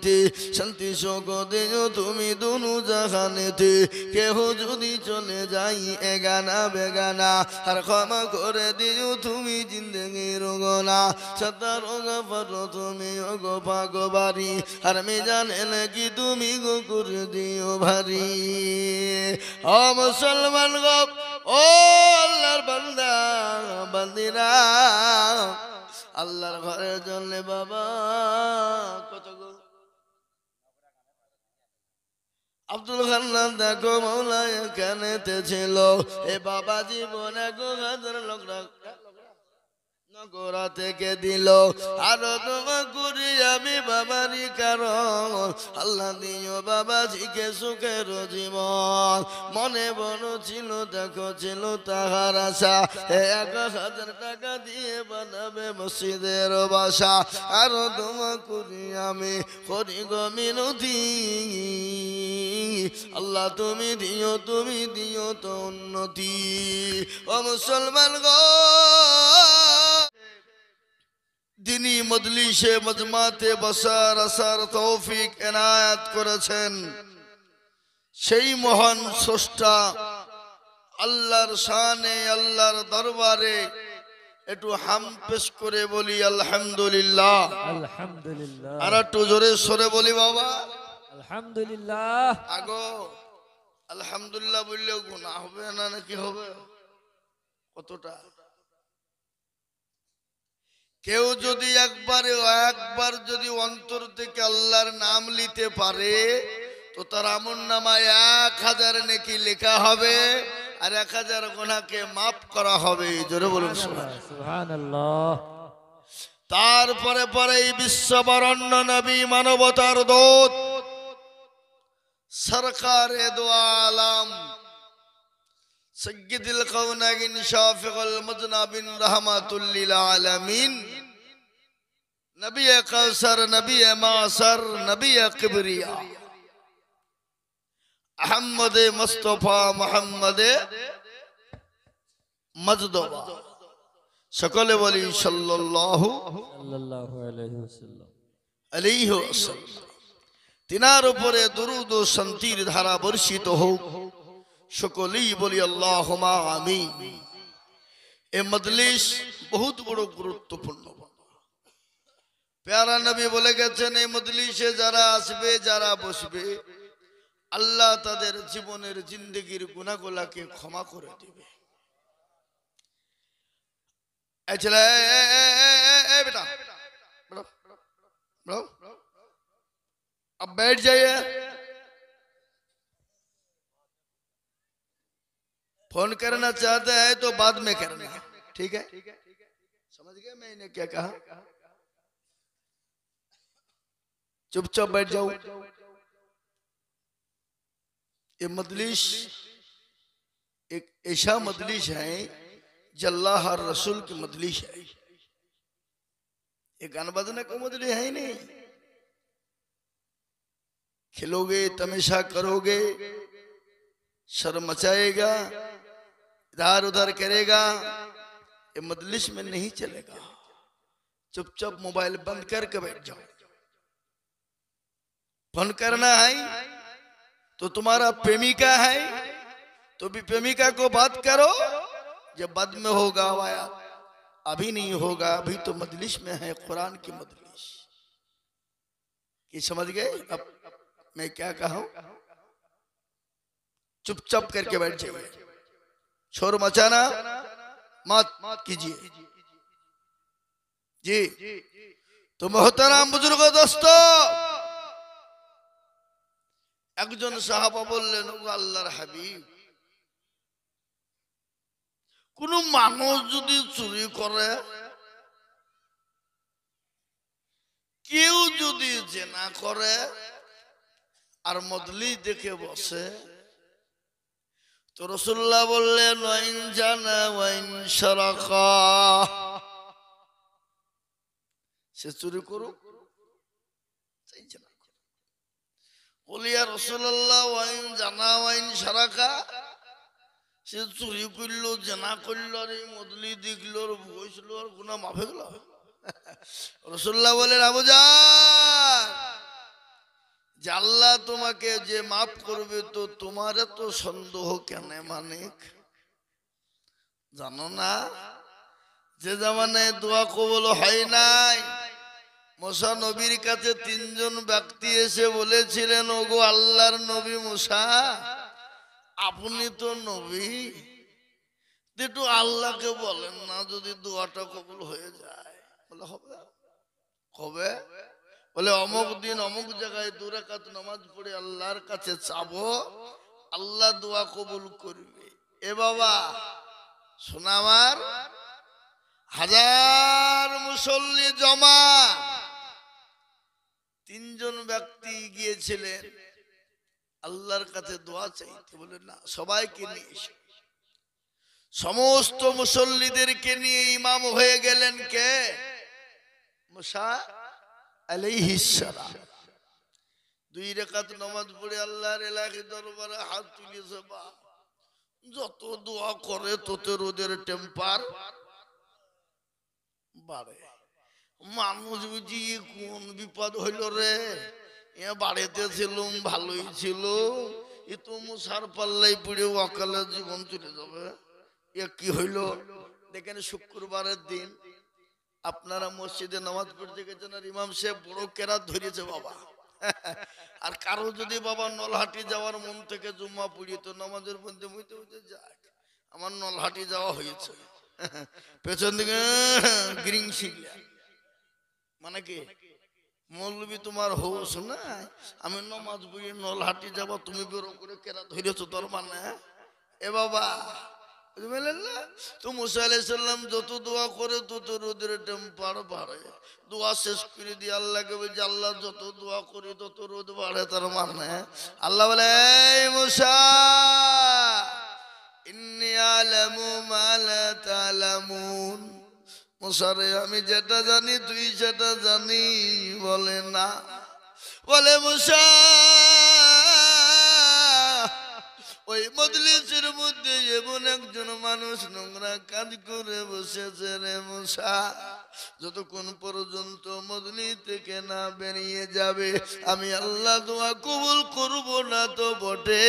শান্তি সুখ দিও তুমি দুনু জাহানেতে। কেহ যদি চলে যাই এগানা বেগানা, আর ক্ষমা করে দিও তুমি জিন্দেগির গোনা। সদার গফর তুমি গো ভাগবারি, আর মিজান এলে কি তুমি গো করে দিও ভারী। ও মুসলমান গো, ও আল্লাহর বান্দা বান্দিরা, আল্লাহর ঘরের জন্য বাবা কত গো? আব্দুল খান্নান দেখো মৌলা এখানেতে ছিল, এ বাবা জীবন 1000 লোকরা নগরা থেকে দিল। আরো তোমা করি আমি বাবারই কারণ, আল্লাহ দিও বাবাজিকে সুখের জীবন। মনে বড় ছিল দেখো ছিল তাহার আশা, 1000 টাকা দিয়ে বানাবে মসজিদের বাসা। আরো তোমা করি আমি করি গো মিনতি, আল্লাহ তুমি দিও তো উন্নতি। ও মুসলমান গো, দিনী মজলিসে মজমাতে বসার আসার তৌফিক এনায়াত করেছেন সেই মহান স্রষ্টা আল্লাহর শানে, আল্লাহর দরবারে একটু হাম পেশ করে বলি আলহামদুলিল্লাহ। আলহামদুলিল্লাহ। আর একটু জোরে সরে বলি বাবা আলহামদুলিল্লাহ। আগো আলহামদুলিল্লাহ বললেও গুনাহ হবে না নাকি হবে? কতটা? কেউ যদি একবার যদি অন্তর থেকে আল্লাহর নাম নিতে পারে, তো তার আমলনামায় 1000 নেকি লেখা হবে, আর 1000 গুনাহকে মাফ করা হবে। জোরে বলুন সুবহানাল্লাহ। তারপরে পরে এই বিশ্ববরণ্য নবী, মানবতার দূত, সরকারে দো আলম, সৈয়দুল কাউনাইন শাফিউল মুযনাবিন রাহমাতুল লিল আলামিন, নবী কাউসার, নবী মাসার, নবী কিবরিয়া, আহমদ মুস্তাফা মুহাম্মদ মজদবা, সকলে বলি সাল্লাল্লাহু আলাইহি ওয়াসাল্লাম। তিনার উপরে দরুদ ও শান্তির ধারা বর্ষিত হোক, সকলেই বলি আল্লাহুম্মা আমিন। এই মজলিস বহুত বড় গুরুত্বপূর্ণ। প্যারা নবী বলে গেছেন, এই মজলিসে যারা আসবে, যারা বসবে, আল্লাহ তাদের জীবনের জিন্দেগির গুনাহগুলোকে ক্ষমা করে দিবে। এই ছেলে, ए बेटा बैठो बैठो, अब बैठ जाइए। फोन करना चाहते हैं तो बाद में करना, ठीक है? समझ गए मैंने क्या कहा? चुपचाप बैठ जाओ। ये मजलिस एक ऐसा मजलिस है जो अल्लाह और रसूल की मजलिस है। ये गान बजने का मजलिस है ही नहीं। खेलोगे, तमाशा करोगे, शर्म मचाएगा, इधर उधर करेगा, ये मजलिस में नहीं चलेगा। चुपचाप मोबाइल बंद करके बैठ जाओ। फोन करना है तो तुम्हारा प्रेमिका है तो भी प्रेमिका को बात करो, जब बाद में होगा वाया, अभी नहीं होगा। अभी तो मजलिस में है, कुरान की मजलिस। ये समझ गए अब मैं क्या कहा? चुपचाप करके बैठ जाइए, शोर मचाना मत कीजिए जी। तो मोहतरम बुजुर्ग दोस्तों, একজন সাহাবা বললেন, ও আল্লাহর হাবিব, কোন মানুষ যদি চুরি করে, কেউ যদি জেনা করে আর মজলিস দেখে বসে, তো রাসূলুল্লাহ বললেন, ওয়াইন জানা ওয়াইন সারাকা, সে চুরি করুক চাই জানা। বলিয়া রাসূলুল্লাহ, ওয়াইন জানা ওয়াইন সারাকা, সে চুরি করলো, জেনা করলো, আর এই মজলিস দেখলো, আর বসলো, আর গুনাহ মাফ হয়ে গেল। রাসূলুল্লাহ বলেন, আবু জান, যে আল্লাহ তোমাকে যে মাফ করবে, তো তোমার এত সন্দেহ কেন? মানিক জানো না যে জামানায় দোয়া কবুল হয় নাই, মুসা নবীর কাছে তিনজন ব্যক্তি এসে বলেছিলেন, ওগো আল্লাহর নবী মুসা, আপনি তো নবী, একটু আল্লাহকে বলেন না যদি দোয়াটা কবুল হয়ে যায়। বলে হবে হবে। বলে অমুক দিন অমুক জায়গায় 2 রাকাত নামাজ পড়ে আল্লাহর কাছে চাবো, আল্লাহ দোয়া কবুল করবে। এ বাবা শোনা, আমার হাজার মুসল্লি জমা, তিনজন ব্যক্তি গিয়েছিলেন আল্লাহর কাছে দোয়া চাইতে। বলে না, সবাইকে নিয়ে এসে, সমস্ত মুসল্লিদেরকে নিয়ে ইমাম হয়ে গেলেন কে? মুসা আলাইহিস সালাম। 2 রাকাত নামাজ পড়ে আল্লাহর ইলাহি দরবারে হাত তুলেছে। বা যত দোয়া করে তত রোদের টেম্পার বাড়ে। মানুষ বুঝি কোন বিপদ হইল রে, এ বাড়িতে ছিলাম ভালোই ছিল, এ তো মুসার পাল্লাই পড়ে অকালে জীবন চলে যাবে। এ কি হইল? দেখেন শুক্রবারের দিন আপনারা মসজিদে নামাজ পড়তে গেছেন, আর ইমাম সাহেব বড় কেরাত ধরেছে বাবা। আর কারো যদি বাবা নলহাটি যাওয়ার মন থেকে জুম্মা পড়ি, তো নামাজের মধ্যে বইতে বইতে যাক, আমার নলহাটি যাওয়া হয়েছে, পেছন দিকে গ্রিং শিখলে মানে কি মৌলবী তোমার হোস না, আমি নামাজ পড়ি নলহাটি যাবো, তুমি বেরো করে কেরাত ধরেছো তোর মানে। এ বাবা তো মুসা আলাইহিস সালাম যত দোয়া করে তত রোদের টেম্পার বাড়ে। দোয়া শেষ করে দিয়ে আল্লাহকে বলছে, আল্লাহ যত দোয়া করি তত রোদ বাড়ে। তার মানে আল্লাহ বলে, এই মুসা, ইন্নী আ'লামু মা লা তা'লামুন, মুসা রে, আমি যেটা জানি তুই সেটা জানি বলে না। বলে মুসা, ওই মজলিসের মধ্যে এমন একজন মানুষ নোংরা কাজ করে বসেছে রে মুসা, যতক্ষণ পর্যন্ত মজলিস থেকে না বেরিয়ে যাবে আমি আল্লাহ দোয়া কবুল করব না। তো বটে,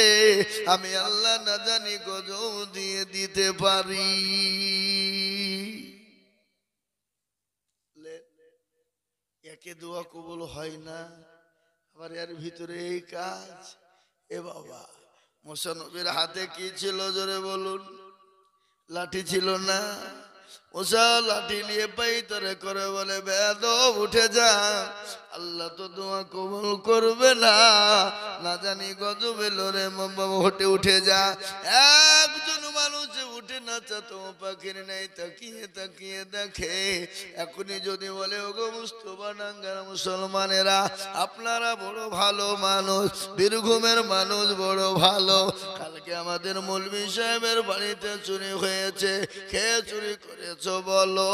আমি আল্লাহ না জানি গজব দিয়ে দিতে পারি। একে দোয়া কবুল হয় না, আবার এর ভিতরে এই কাজ, এ বাবা, মুসা নবীর হাতে কি ছিল জোরে বলুন? লাঠি ছিল না? মুসা লাঠি নিয়ে পাইতরে করে বলে, বেয়াদব উঠে যা, আল্লাহ তো দোয়া কবুল করবে না, না জানি গজব এলো রে হটে, উঠে যা। একজন মানুষ উঠে না চাতো পাখির নাই তাকিয়ে তাকিয়ে দেখে। এখনই যদি বলে, ওগো মুস্তফা ডাঙ্গার মুসলমানেরা, আপনারা বড় ভালো মানুষ, বীরভূমের মানুষ বড় ভালো, কালকে আমাদের মৌলভী সাহেবের বাড়িতে চুরি হয়েছে, খেয়ে চুরি করেছ বলো,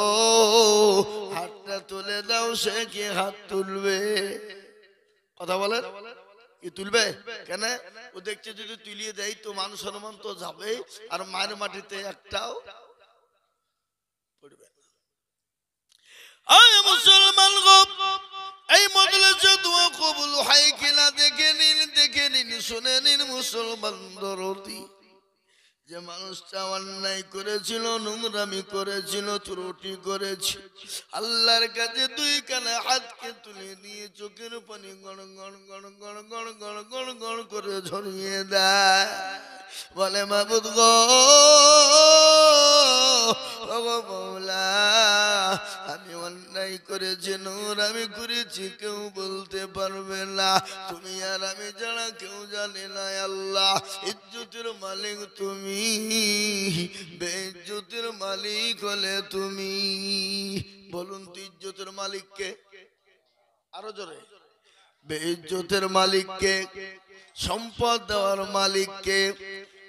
হাতটা তুলে দাও। সে কি হাত তুলবে? কথা বলে, কি তুলবে? কেন? ও দেখছে যদি তুলিয়ে দেয় তো মান সম্মান তো যাবে, আর মায়ের মাটিতে একটাও পড়বে না। আয় মুসলমান গো, এই মজলিসে দোয়া কবুল হয় কিনা দেখে নিন, দেখে নিন, শুনে নিন মুসলমান দরদি। যে মানুষটা অন্যায় করেছিল, নোংরামি করেছিল, ত্রুটি করেছে, আল্লাহর কাছে দুই কানে হাতকে তুলে দিয়ে চোখের পানি গড় গড় গড় গড় গড় গড় গড় গড় করে ঝরিয়ে দেয়, বলে মাবুদ গো, ওগো মওলা, আমি অন্যায় করেছি, নোংরামি করেছি, কেউ বলতে পারবে না, তুমি আর আমি যারা কেউ জানে না। আল্লাহ, ইজ্জতের মালিক তুমি, বেইজ্জতের মালিক হলে তুমি। বলুন তো ইজ্জতের মালিককে? আরো জোরে। বেইজ্জতের মালিককে? সম্পদ দেওয়ার মালিককে?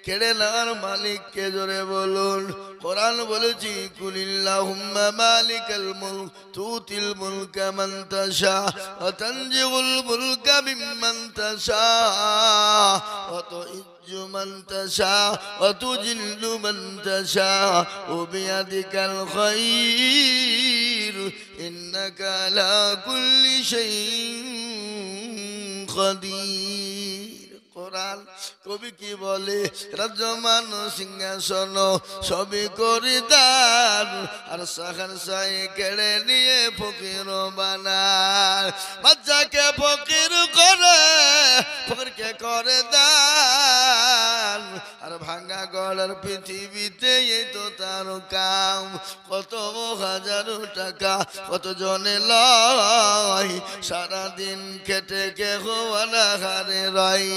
কেড়ে নেওয়ার মালিককে? জোরে বলুন। কোরআন বলেছি, কুলিল্লাহুম্মা মালিকাল মুলক তুতিল মুলকা মান তাশা ওয়া তানজিউল মুলকা মিম্মান তাশা ওয়া তুইজ্জু মান তাশা ওয়া তুজিল্লু মান তাশা ওয়া বিয়াদিকাল খায়র ইন্নাকা আলা কুল্লি শাইইন কাদির। কোরআন কবি কি বলে? রাজমান সিংহাসন সবই করি দান, আর সাখান সাই কেড়ে নিয়ে ফকির বানায়। বাচ্চাকে ফকির করে, ফকিরকে করে দান, আর ভাঙা গড়ার পৃথিবীতে এই তো তার কাম। কত হাজার টাকা কত জনে লয়, সারাদিন খেটে কেহ অনাহারে রয়,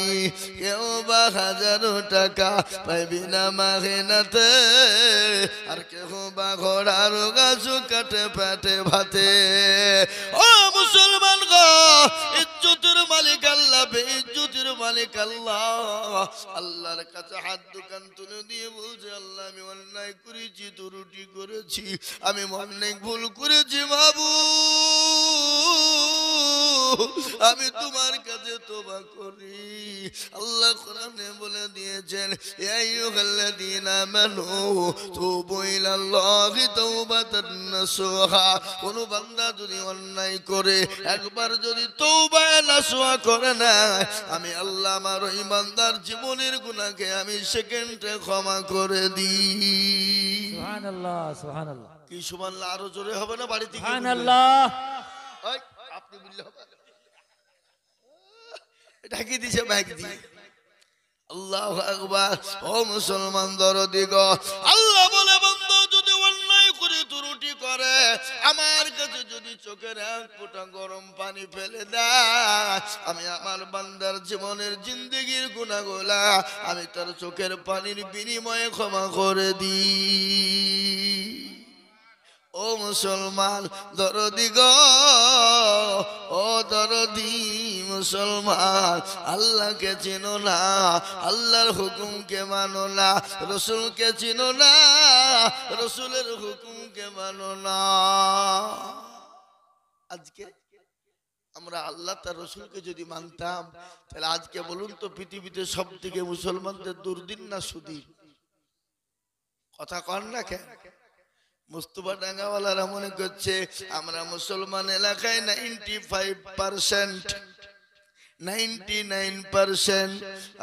কেউ বা হাজার টাকা পাই বিনা মাহিনাতে, আর কেউ বা ঘোড়ার গাছ কাটে পেটে ভাতে। ও মুসলমান গো, ইজ্জতের মালিক আল্লাহ, বেইজ্জতের মালিক আল্লাহ। আল্লাহর কাছে হাত দোকান তুলে দিয়ে বলছে, আল্লাহ আমি অন্যায় করেছি, ত্রুটি করেছি, আমি অনেক ভুল করেছি মাবুদ, আমি তোমার কাছে তওবা করি। আল্লাহ কোরআনে বলে দিয়েছেন, ইয়া আইয়ুহাল্লাযীনা আমানু তুবু ইলাল্লাহি তাওবাতান নাসুহা। কোন বান্দা যদি অন্যায় করে একবার যদি তওবা নাসুহা করে না, আমি আল্লাহ আমার ওই বান্দার জীবনের গুনাহকে আমি সেকেন্ডে ক্ষমা করে দিই। সুবহানাল্লাহ, সুবহানাল্লাহ। কি সুবহানাল্লাহ? আরো জোরে হবে না? বাড়িতে গিয়ে সুবহানাল্লাহ। আপনি বললে হবে? ঢাকি দিছে মাইক দিয়ে। আল্লাহু আকবার। ও মুসলমান দরদি গো, আল্লাহ বলে, বান্দা যদি অন্যায় করে ত্রুটি করে, আমার কাছে যদি চোখের এক ফোঁটা গরম পানি ফেলে দেয়, আমি আমার বান্দার জীবনের জিন্দেগির গুনাহগুলা আমি তার চোখের পানির বিনিময়ে ক্ষমা করে দিই। ও মুসলমান দরদি গো, ও দরদি মুসলমান, আল্লাহকে চিনো না, আল্লাহর হুকুমকে মানো না, রসুলকে চিনো না, রসুলের হুকুমকে মানো না। আজকে আমরা আল্লাহ তার রসুলকে যদি মানতাম, তাহলে আজকে বলুন তো পৃথিবীতে সব থেকে মুসলমানদের দুর্দিন না সুদিন? কথা কন না কেন? মুস্তফা ডাঙ্গাওয়ালারা মনে করছে আমরা মুসলমান এলাকায় 95%, 99%,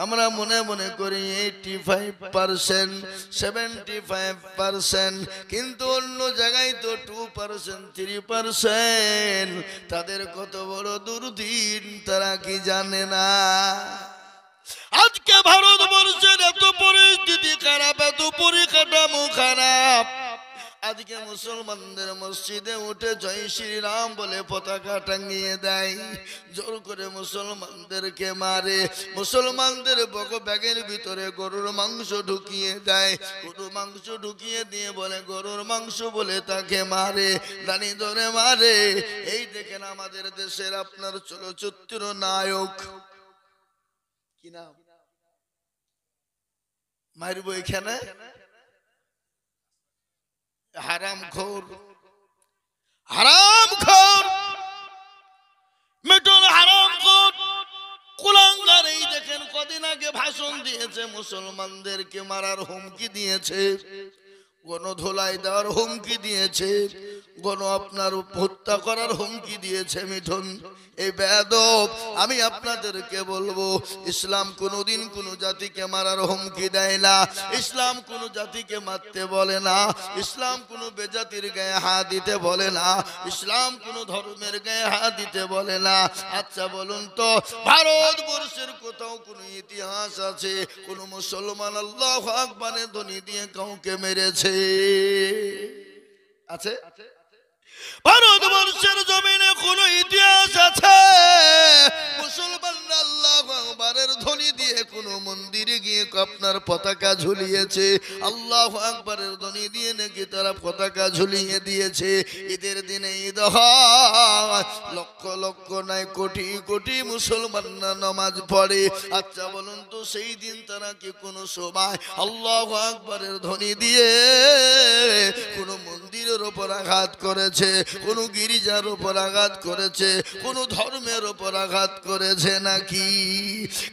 আমরা মনে মনে করি 85%, 75%, কিন্তু অন্য জায়গায় তো 2%, 3%। তাদের কত বড় দুর্দিন তারা কি জানে না? আজকে ভারতবর্ষের এত পরিস্থিতি খারাপ, এত পরিকাঠামো খারাপ। আজকে মুসলমানদের মসজিদে উঠে জয় শ্রীরাম বলে পতাকা টাঙিয়ে দেয়, জোর করে মুসলমানদেরকে মারে, মুসলমানদের ব্যাগের ভিতরে গরুর মাংস ঢুকিয়ে দেয়, গরুর মাংস ঢুকিয়ে দিয়ে বলে গরুর মাংস বলে তাকে মারে, দানি ধরে মারে। এই দেখেন আমাদের দেশের আপনার চলচ্চিত্র নায়ক, কি নাম মারবো এখানে, হারামখোর, হারামখোর, মিটন হারামখোর, কুলাঙ্গার। এই দেখেন কদিন আগে ভাষণ দিয়েছে, মুসলমানদেরকে মারার হুমকি দিয়েছে, গণধোলাই দেওয়ার হুমকি দিয়েছে, আপনার হত্যা করার হুমকি দিয়েছে মিঠুন। এই বেয়াদব, আমি আপনাদেরকে বলবো, ইসলাম কোনোদিন কোনো জাতিকে মারার হুমকি দেয় না, ইসলাম কোনো জাতিকে মারতে বলে না, ইসলাম কোনো বেজাতির গায়ে হাত দিতে বলে না, ইসলাম কোনো ধর্মের গায়ে হাত দিতে বলে না। আচ্ছা বলুন তো, ভারতবর্ষের কোথাও কোনো ইতিহাস আছে কোন মুসলমান আল্লাহু আকবারের ধ্বনি দিয়ে কাউকে মেরেছে? আছে? ভারতবর্ষের জমিনে কোন ইতিহাস আছে মুসলমানরা আল্লাহু আকবারের ধ্বনি দিয়ে কোন মন্দিরে গিয়ে আপনার পতাকা ঝুলিয়েছে? আল্লাহু আকবারের ধ্বনি দিয়ে নাকি তারা পতাকা ঝুলিয়ে দিয়েছে। ঈদের দিনে ঈদ হয়, লক্ষ লক্ষ নয় কোটি কোটি মুসলমানরা নামাজ পড়ে। আচ্ছা বলুন তো, সেই দিন তারা কি কোনো সময় আল্লাহু আকবারের ধ্বনি দিয়ে কোন মন্দিরের উপর আঘাত করেছে, কোন গির্জার উপর আঘাত করেছে, কোন ধর্মের উপর আঘাত করেছে নাকি?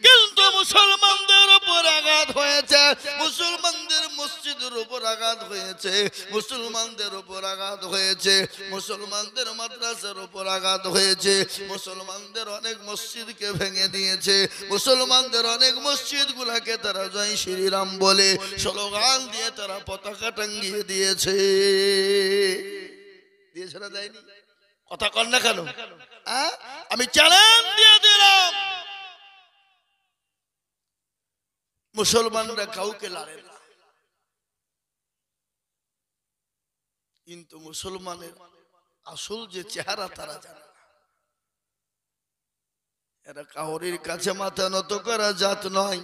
কিন্তু মুসলমানদের উপর আঘাত হয়েছে, মুসলমানদের মসজিদের উপর আঘাত হয়েছে, মুসলমানদের উপর আঘাত হয়েছে, মুসলমানদের মাদ্রাসার উপর আঘাত হয়েছে, মুসলমানদের অনেক মসজিদকে ভেঙে দিয়েছে, মুসলমানদের অনেক মসজিদ গুলাকে তারা জয় শ্রীরাম বলে স্লোগান দিয়ে তারা পতাকা টাঙ্গিয়ে দিয়েছে। দিয়েছে না দেয়নি? কথা কর না কেন? আমি চ্যালেঞ্জ দিয়ে দিলাম, মুসলমানরা কাউকে লড়ে না, কিন্তু মুসলমানের আসল যে চেহারা তারা জানে না। এরা কাউরির কাছে মাথা নত করা জাত নয়।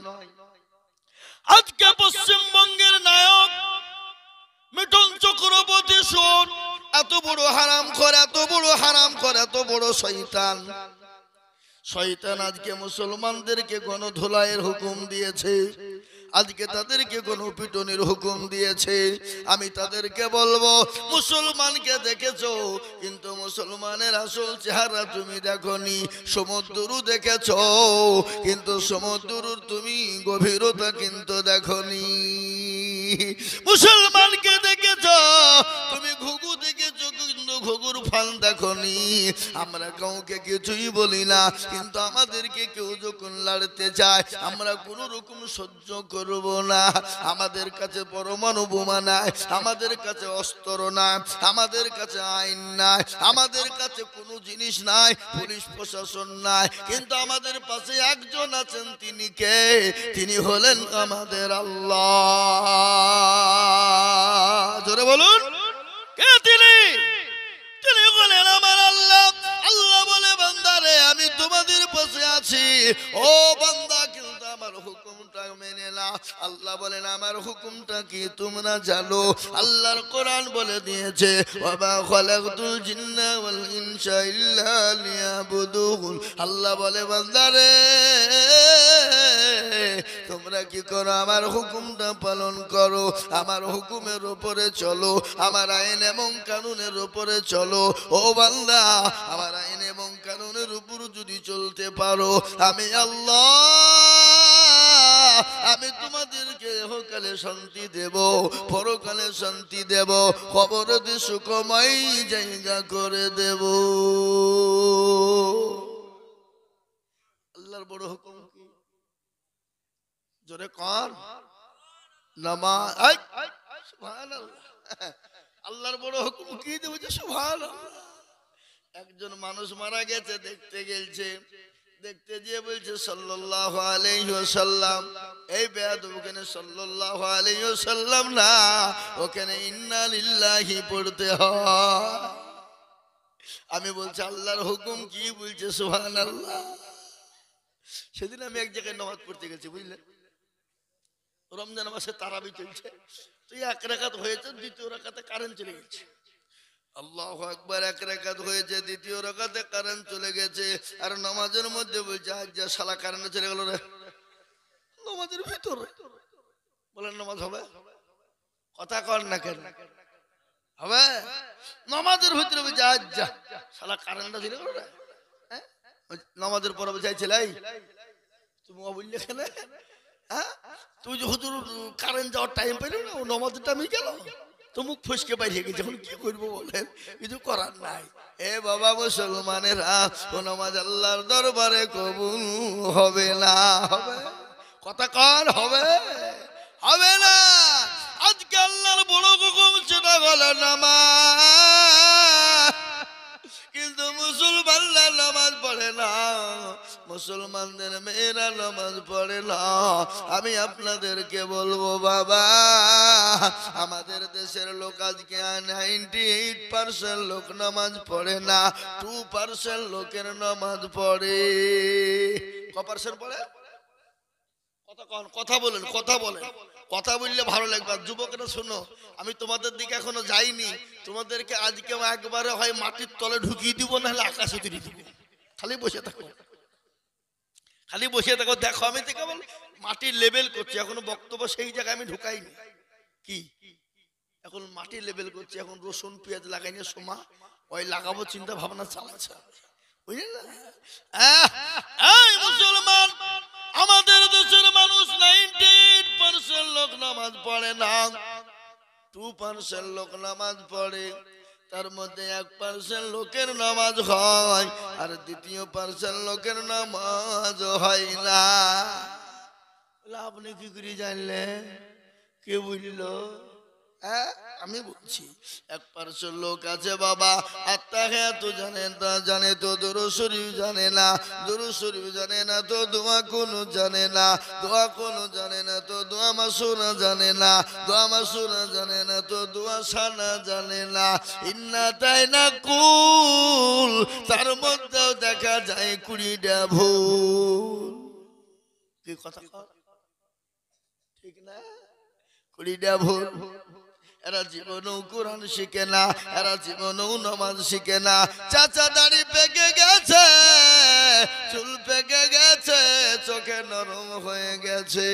আজকে পশ্চিমবঙ্গের নায়ক মিঠুন চক্রবর্তী শোন, এত বড় হারামখোর, এত বড় হারামখোর, এত বড় শয়তান। শয়তান আজকে মুসলমানদেরকে গণধোলাইয়ের হুকুম দিয়েছে, আজকে তাদেরকে গণপিটনের হুকুম দিয়েছে। আমি তাদেরকে বলবো, মুসলমানকে দেখেছো কিন্তু মুসলমানের আসল চেহারা তুমি দেখনি। সমুদ্র দেখেছো কিন্তু সমুদ্রর তুমি গভীরতা কিন্তু দেখনি। মুসলমানকে দেখেছো তুমি ঘুঘু দেখেছো কিন্তু ঘুঘুর ফান দেখনি। আমরা কাউকে কিছুই বলি না, কিন্তু আমাদেরকে কেউ যখন লড়তে চায় আমরা কোন রকম সহ্য করব না। আমাদের কাছে পরমাণু বোমা নাই, আমাদের কাছে অস্ত্র নাই, আমাদের কাছে আইন নাই, আমাদের কাছে কোনো জিনিস নাই, পুলিশ প্রশাসন নাই, কিন্তু আমাদের পাশে একজন আছেন। তিনি কে? তিনি হলেন আমাদের আল্লাহ। জোরে বলুন, কে তিনি? তিনি বলেন আমার আল্লাহ। আল্লাহ বলে, বান্দারে আমি তোমাদের পাশে আছি। ও বান্দা, কিন্তু আমার হুকুমটা মেনে না। আল্লাহ বলেন, আমার হুকুমটা কি তোমরা জানো? আল্লাহর কোরআন বলে দিয়েছে, ওয়া খালাকতুল জিন্না ওয়াল ইনসা ইল্লা লিয়াবুদুন। আল্লাহ বলে, বান্দারে তোমরা কি করো? আমার হুকুমটা পালন করো, আমার হুকুমের উপরে চলো, আমার আইন এবং কানুনের উপরে চলো। ও বান্দা, আমার আইন এবং কানুনের উপর যদি চলতে পারো, আমি আল্লাহ আমি তোমাদেরকে ইহকালে শান্তি দেব, পরকালে শান্তি দেব, কবরে সুখময় জায়গা করে দেব। আল্লাহর বড় হুকুম কি? জোরে কর নামাজ। সুবহানাল্লাহ। আল্লাহর বড় হুকুম কি দেব? সুবহানাল্লাহ। একজন মানুষ মারা গেছে, দেখতে গেছে, দেখতে গিয়ে বলছে সাল্লাল্লাহু আলাইহি ওয়াসাল্লাম, এই বেয়াদব ওখানে সাল্লাল্লাহু আলাইহি ওয়াসাল্লাম না, ওখানে ইন্না লিল্লাহি পড়তে হয়। আমি বলছি আল্লাহর হুকুম কি বলছে, সুবহানাল্লাহ। সেদিন আমি এক জায়গায় নামাজ পড়তে গেছি, বুঝলেন, রমজান মাসে তারাবি চলছে, তো এক রাকাত হয়েছে, দ্বিতীয় রাকাতে কারেন্ট চলে গেছে। আল্লাহু আকবার, এক রাকাত হয়েছে, দ্বিতীয় রাকাতে কারেন্ট চলে গেছে, আর নামাজের মধ্যে বলছে আজ যা শালা কারেন্ট চলে গেল রে, নামাজের ভিতরে। বলেন নামাজ হবে? কথা কর না কেন, হবে? নামাজের ভিতরে বলছে আজ যা শালা কারেন্টটা চলে গেল রে। নামাজের পরে বলছে ছেলে তুমি বললে কেন, হ্যাঁ তুই যে হুজুর কারেন্ট যাওয়ার টাইম পেল না, ও নামাজের টাইমে গেল, তো মুখ ফসকে বাইরে গেছে, এখন কি করবো বলেন, কিছু করার নাই। এ বাবা মুসলমানেরা, ও নামাজ আল্লাহর দরবারে কবুল হবে না। হবে? কথা কর, হবে? হবে না। আজকে আল্লাহর বড় হুকুম, সেটা হলো নামাজ, কিন্তু মুসলমানরা নামাজ পড়ে না, মুসলমানদের মেয়েরা নামাজ পড়ে না। আমি আপনাদেরকে বলবো বাবা, আমাদের দেশের লোক আজকে 98% লোক নামাজ পড়ে না, 2% লোকের নামাজ পড়ে। কত% পড়ে? কথা বলেন, কথা বলেন, কথা বললে ভালো লাগবে। যুবকরা শোনো, আমি তোমাদের দিকে এখনো যাইনি, তোমাদেরকে আজকে একবারে হয় মাটির তলে ঢুকিয়ে দিব, নাহলে আকাশে তুলে দিব। খালি বসে থাকো, খালি বসে থাকো, দেখো আমি তো কেবল মাটির লেভেল করছি, এখনো বক্তব্য সেই জায়গায় আমি ঢুকাইনি। কি এখন মাটির লেভেল করছি, এখন রসুন পেঁয়াজ লাগাইনি, সোমা ওই লাগাবো চিন্তা ভাবনা চালাচ্ছে, বুঝলেন না? এই মুসলমান, আমাদের দেশের মানুষ 98% লোক নামাজ পড়ে না, 2% লোক নামাজ পড়ে, তার মধ্যে 1% লোকের নামাজ হয়, আর দ্বিতীয় % লোকের নামাজ হয় না। আপনি কি করে জানলেন, কে বুঝলো? আমি বলছি 1% লোক আছে বাবা, আত্তাহিয়াতু জানে না, জানে তো দুরূদ শরীফ জানে না, দুরূদ শরীফ জানে না তো দোয়া কোনো জানে না, দোয়া কোনো জানে না তো দোয়া মাসুরা জানে না, দোয়া মাসুরা জানে না তো দোয়া সানা জানে না। ইন্না তাইনা কুল, তার মধ্যেও দেখা যায় 20টা ভুল। কি কথা ঠিক না? 20টা ভুল। এরা জীবনেও কোরআন শিখে না, এরা জীবনেও নামাজ শিখে না। চাচা দাড়ি পেকে গেছে, চুল পেকে গেছে, চোখে নরম হয়ে গেছে,